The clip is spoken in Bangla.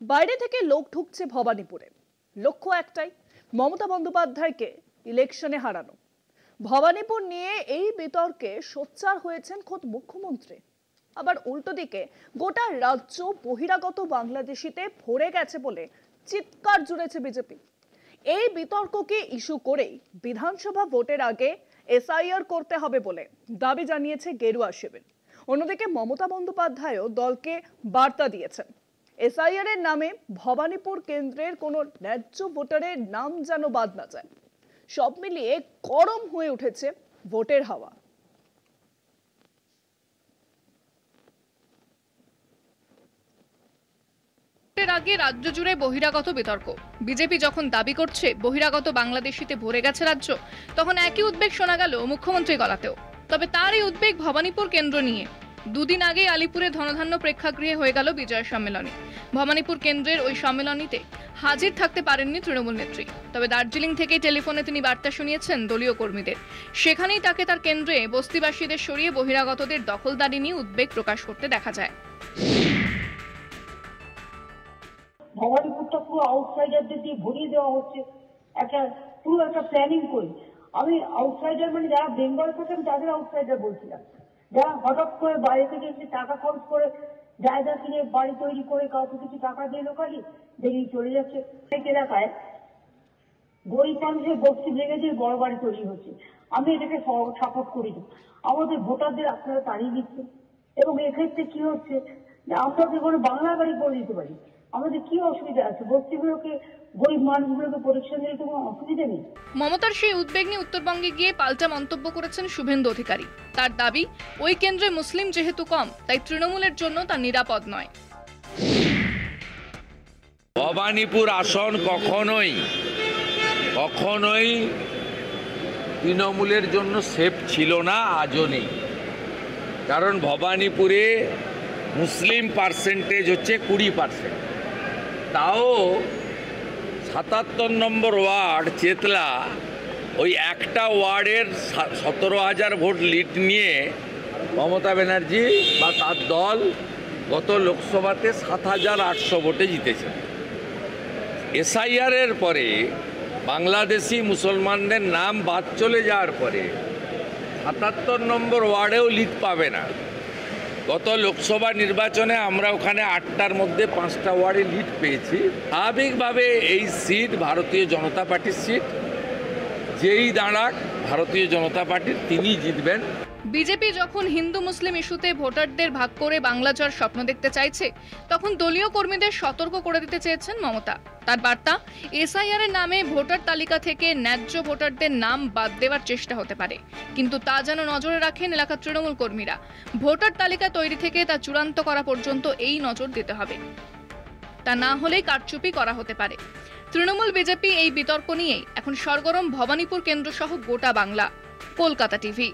বাইরে থেকে লোক ঢুকছে ভবানীপুরে, লক্ষ্য একটাই, মমতা বন্দ্যোপাধ্যায়কে ইলেকশনে হারানো। ভবানীপুর নিয়ে এই বিতর্কে সোচ্চার হয়েছেন খোদ মুখ্যমন্ত্রী। আবার উল্টো দিকে গোটা রাজ্য বহিরাগত বাংলাদেশিতে ভরে গেছে বলে চিৎকার জুড়েছে বিজেপি। এই বিতর্ককে ইস্যু করেই বিধানসভা ভোটের আগে এসআইআর করতে হবে বলে দাবি জানিয়েছে গেরুয়া শিবির। অন্যদিকে মমতা বন্দ্যোপাধ্যায়ও দলকে বার্তা দিয়েছেন, এসআইআর এর নামে ভবানীপুর কেন্দ্রের কোনো ন্যায্য ভোটারের নাম যেন বাদ না যায়। সব মিলিয়ে গরম হয়ে উঠেছে ভোটের হাওয়া। ভোটের আগে রাজ্য জুড়ে বহিরাগত বিতর্ক। বিজেপি যখন দাবি করছে বহিরাগত বাংলাদেশিতে ভরে গেছে রাজ্য, তখন একই উদ্বেগ শোনা গেল মুখ্যমন্ত্রী গলাতেও। তবে তার এই উদ্বেগ ভবানীপুর কেন্দ্র নিয়ে। দুদিন আগে আলিপুরে ধনধান্য প্রেক্ষাগৃহে হয়ে গেল বিজয় সম্মেলনী। ভবানীপুর কেন্দ্রের ওই সম্মেলনীতে হাজির থাকতে পারেননি তৃণমূল নেত্রী। তবে দার্জিলিং থেকে টেলিফোনে তিনি বার্তা শুনিয়েছেন দলীয় কর্মীদের। সেখানেই তাকে তার কেন্দ্রে বস্তিবাসীদের সরিয়ে বহিরাগতদের দখলদারি নিয়ে উদ্বেগ প্রকাশ করতে দেখা যায়। ভবানীপুরটা পুরো আউটসাইডারদের দিয়ে ভরিয়ে দেওয়া হচ্ছে, পুরো একটা প্ল্যানিং করে। আমি আউটসাইডার মানে যারা বেঙ্গল থাকেন তাদের আউটসাইডার বলছিলাম, যারা হঠাৎ করে বাইরে থেকে এসে টাকা খরচ করে জায়গা কিনে বাড়ি তৈরি করে কাউকে কিছু টাকা দিয়ে লোকালি বেরিয়ে চলে যাচ্ছে। অনেক এলাকায় গরিব মানুষের বস্তি ভেঙে দিয়ে বড় বাড়ি তৈরি হচ্ছে। আমি এটাকে সাপোর্ট করি না। আমাদের ভোটারদের আপনারা তাড়িয়ে দিচ্ছেন, এবং এক্ষেত্রে কি হচ্ছে, আমরা যে কোনো বাংলা বাড়ি করে দিতে পারি, আমাদের কি অসুবিধা আছে? বস্তিগুলোকে, গরিব মানুষগুলোকে প্রোটেকশন দিতে কোনো অসুবিধা নেই। মমতার সেই উদ্বেগ নিয়ে উত্তরবঙ্গে গিয়ে পাল্টা মন্তব্য করেছেন শুভেন্দু অধিকারী। তার দাবি, ওই কেন্দ্রে মুসলিম যেহেতু কম, তাই তৃণমূলের জন্য তা নিরাপদ নয়। ভবানীপুর আসন কখনোই তৃণমূলের জন্য সেফ ছিল না, আজও নেই। কারণ ভবানীপুরে মুসলিম পার্সেন্টেজ হচ্ছে 20%। তাও 77 নম্বর ওয়ার্ড চেতলা, ওই একটা ওয়ার্ডের 17,000 ভোট লিড নিয়ে মমতা ব্যানার্জি বা তার দল গত লোকসভাতে 7,800 ভোটে জিতেছে। এসআইআরের পরে বাংলাদেশি মুসলমানদের নাম বাদ চলে যাওয়ার পরে 77 নম্বর ওয়ার্ডেও লিড পাবে না। গত লোকসভা নির্বাচনে আমরা ওখানে 8টার মধ্যে 5টা ওয়ার্ডে লিড পেয়েছি। স্বাভাবিকভাবে এই সিট ভারতীয় জনতা পার্টির সিট, যেই দাঁড়াক ভারতীয় জনতা পার্টির তিনি জিতবেন। বিজেপি যখন হিন্দু মুসলিম ইস্যুতে ভোটারদের ভাগ করে বাংলা জয়ের স্বপ্ন দেখতে চাইছে, তখন দলীয় কর্মীদের সতর্ক করে দিতে চেয়েছেন মমতা। তার বার্তা, এসআইআর এর নামে ভোটার তালিকা থেকে ন্যায্য ভোটারদের নাম বাদ দেওয়ার চেষ্টা হতে পারে, কিন্তু তা যেন নজরে রাখেন এলাকার তৃণমূল কর্মীরা। ভোটার তালিকা তৈরি থেকে তা চূড়ান্ত করা পর্যন্ত এই নজর দিতে হবে, তা না হলেই কারচুপি করা হতে পারে। তৃণমূল বিজেপি এই বিতর্ক নিয়েই এখন সরগরম ভবানীপুর কেন্দ্র সহ গোটা বাংলা। কলকাতা টিভি।